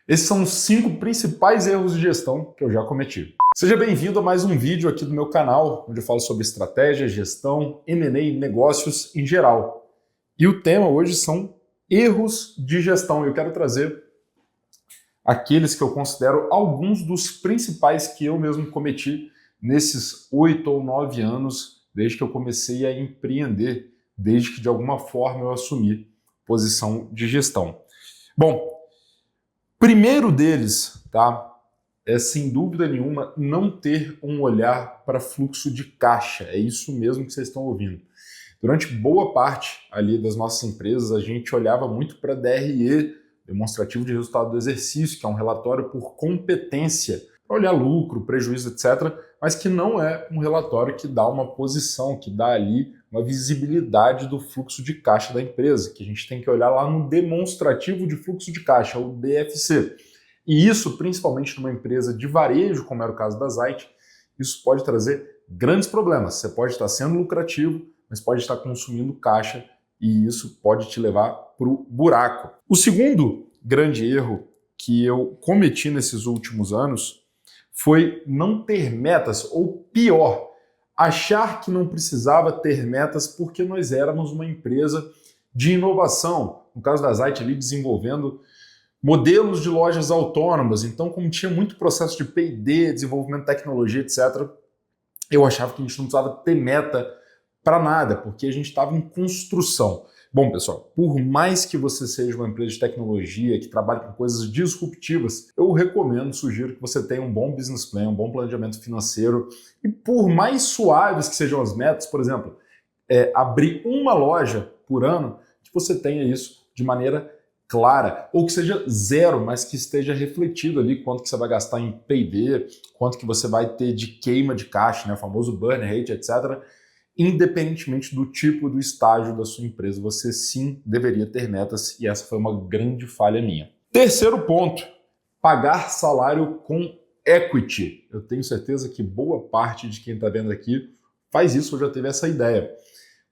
Esses são os 5 principais erros de gestão que eu já cometi. Seja bem-vindo a mais um vídeo aqui do meu canal, onde eu falo sobre estratégia, gestão, M&A e negócios em geral. E o tema hoje são erros de gestão. Eu quero trazer aqueles que eu considero alguns dos principais que eu mesmo cometi nesses 8 ou 9 anos, desde que eu comecei a empreender, desde que de alguma forma eu assumi posição de gestão. Bom, primeiro deles, tá? É sem dúvida nenhuma não ter um olhar para fluxo de caixa. É isso mesmo que vocês estão ouvindo. Durante boa parte ali das nossas empresas, a gente olhava muito para DRE, demonstrativo de resultado do exercício, que é um relatório por competência, para olhar lucro, prejuízo, etc., mas que não é um relatório que dá uma posição, que dá ali uma visibilidade do fluxo de caixa da empresa, que a gente tem que olhar lá no demonstrativo de fluxo de caixa, o DFC. E isso, principalmente numa empresa de varejo, como era o caso da Zite, isso pode trazer grandes problemas. Você pode estar sendo lucrativo, mas pode estar consumindo caixa e isso pode te levar para o buraco. O segundo grande erro que eu cometi nesses últimos anos foi não ter metas, ou pior, achar que não precisava ter metas porque nós éramos uma empresa de inovação. No caso da Zite ali, desenvolvendo modelos de lojas autônomas. Então, como tinha muito processo de P&D, desenvolvimento de tecnologia, etc., eu achava que a gente não precisava ter meta para nada, porque a gente estava em construção. Bom, pessoal, por mais que você seja uma empresa de tecnologia que trabalhe com coisas disruptivas, eu recomendo, sugiro que você tenha um bom business plan, um bom planejamento financeiro, e por mais suaves que sejam as metas, por exemplo, abrir uma loja por ano, que você tenha isso de maneira clara, ou que seja zero, mas que esteja refletido ali quanto que você vai gastar em P&D, quanto que você vai ter de queima de caixa, né, o famoso burn rate, etc., independentemente do tipo do estágio da sua empresa, você sim deveria ter metas e essa foi uma grande falha minha. Terceiro ponto, pagar salário com equity. Eu tenho certeza que boa parte de quem está vendo aqui faz isso ou já teve essa ideia.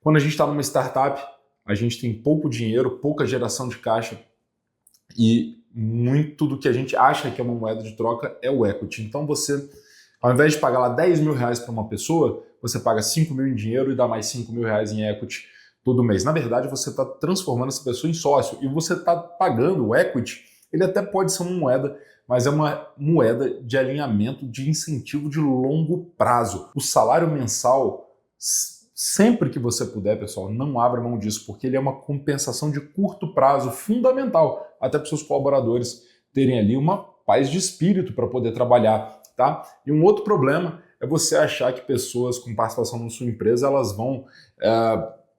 Quando a gente está numa startup, a gente tem pouco dinheiro, pouca geração de caixa e muito do que a gente acha que é uma moeda de troca é o equity. Então você, ao invés de pagar lá 10 mil reais para uma pessoa, você paga 5 mil em dinheiro e dá mais 5 mil reais em equity todo mês. Na verdade, você está transformando essa pessoa em sócio e você está pagando o equity. Ele até pode ser uma moeda, mas é uma moeda de alinhamento de incentivo de longo prazo. O salário mensal, sempre que você puder, pessoal, não abra mão disso, porque ele é uma compensação de curto prazo fundamental, até para os seus colaboradores terem ali uma paz de espírito para poder trabalhar, tá? E um outro problema é você achar que pessoas com participação na sua empresa elas vão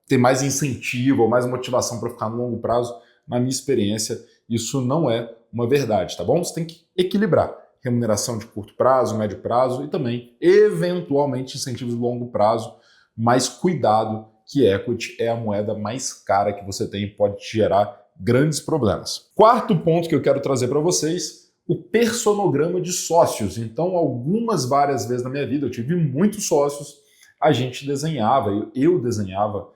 ter mais incentivo ou mais motivação para ficar no longo prazo. Na minha experiência, isso não é uma verdade, tá bom? Você tem que equilibrar remuneração de curto prazo, médio prazo e também, eventualmente, incentivos de longo prazo, mas cuidado que equity é a moeda mais cara que você tem e pode te gerar grandes problemas. Quarto ponto que eu quero trazer para vocês, o personograma de sócios. Então, várias vezes na minha vida, eu tive muitos sócios, a gente desenhava, eu desenhava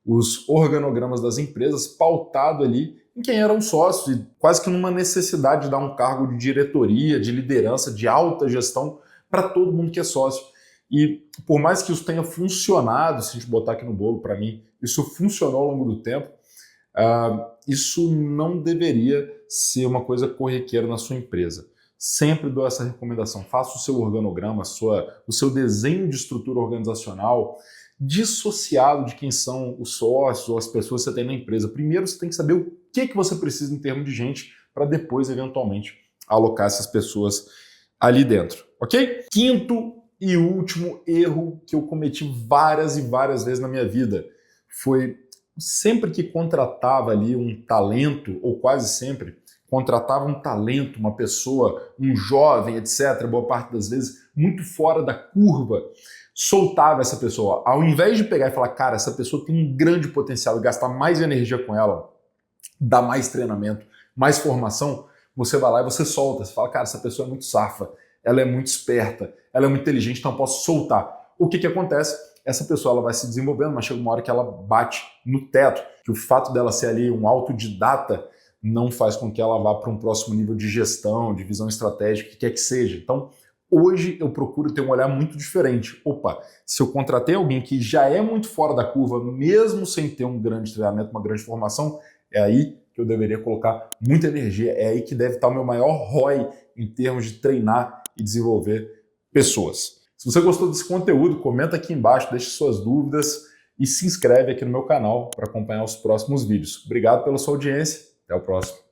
os organogramas das empresas pautado ali em quem eram sócios e quase que numa necessidade de dar um cargo de diretoria, de liderança, de alta gestão para todo mundo que é sócio. E por mais que isso tenha funcionado, se a gente botar aqui no bolo para mim, isso funcionou ao longo do tempo, isso não deveria ser uma coisa corriqueira na sua empresa. Sempre dou essa recomendação, faça o seu organograma, o seu desenho de estrutura organizacional, dissociado de quem são os sócios ou as pessoas que você tem na empresa. Primeiro você tem que saber o que você precisa em termos de gente para depois, eventualmente, alocar essas pessoas ali dentro, ok? Quinto e último erro que eu cometi várias e várias vezes na minha vida foi sempre que contratava ali um talento, ou quase sempre, contratava um talento, uma pessoa, um jovem, etc., boa parte das vezes, muito fora da curva, soltava essa pessoa. Ao invés de pegar e falar, cara, essa pessoa tem um grande potencial e gastar mais energia com ela, dar mais treinamento, mais formação, você vai lá e você solta. Você fala, cara, essa pessoa é muito safa, ela é muito esperta, ela é muito inteligente, então eu posso soltar. O que acontece? Essa pessoa ela vai se desenvolvendo, mas chega uma hora que ela bate no teto, que o fato dela ser ali um autodidata não faz com que ela vá para um próximo nível de gestão, de visão estratégica, o que quer que seja. Então, hoje eu procuro ter um olhar muito diferente. Opa, se eu contratei alguém que já é muito fora da curva, mesmo sem ter um grande treinamento, uma grande formação, é aí que eu deveria colocar muita energia, é aí que deve estar o meu maior ROI em termos de treinar e desenvolver pessoas. Se você gostou desse conteúdo, comenta aqui embaixo, deixe suas dúvidas e se inscreve aqui no meu canal para acompanhar os próximos vídeos. Obrigado pela sua audiência, até o próximo.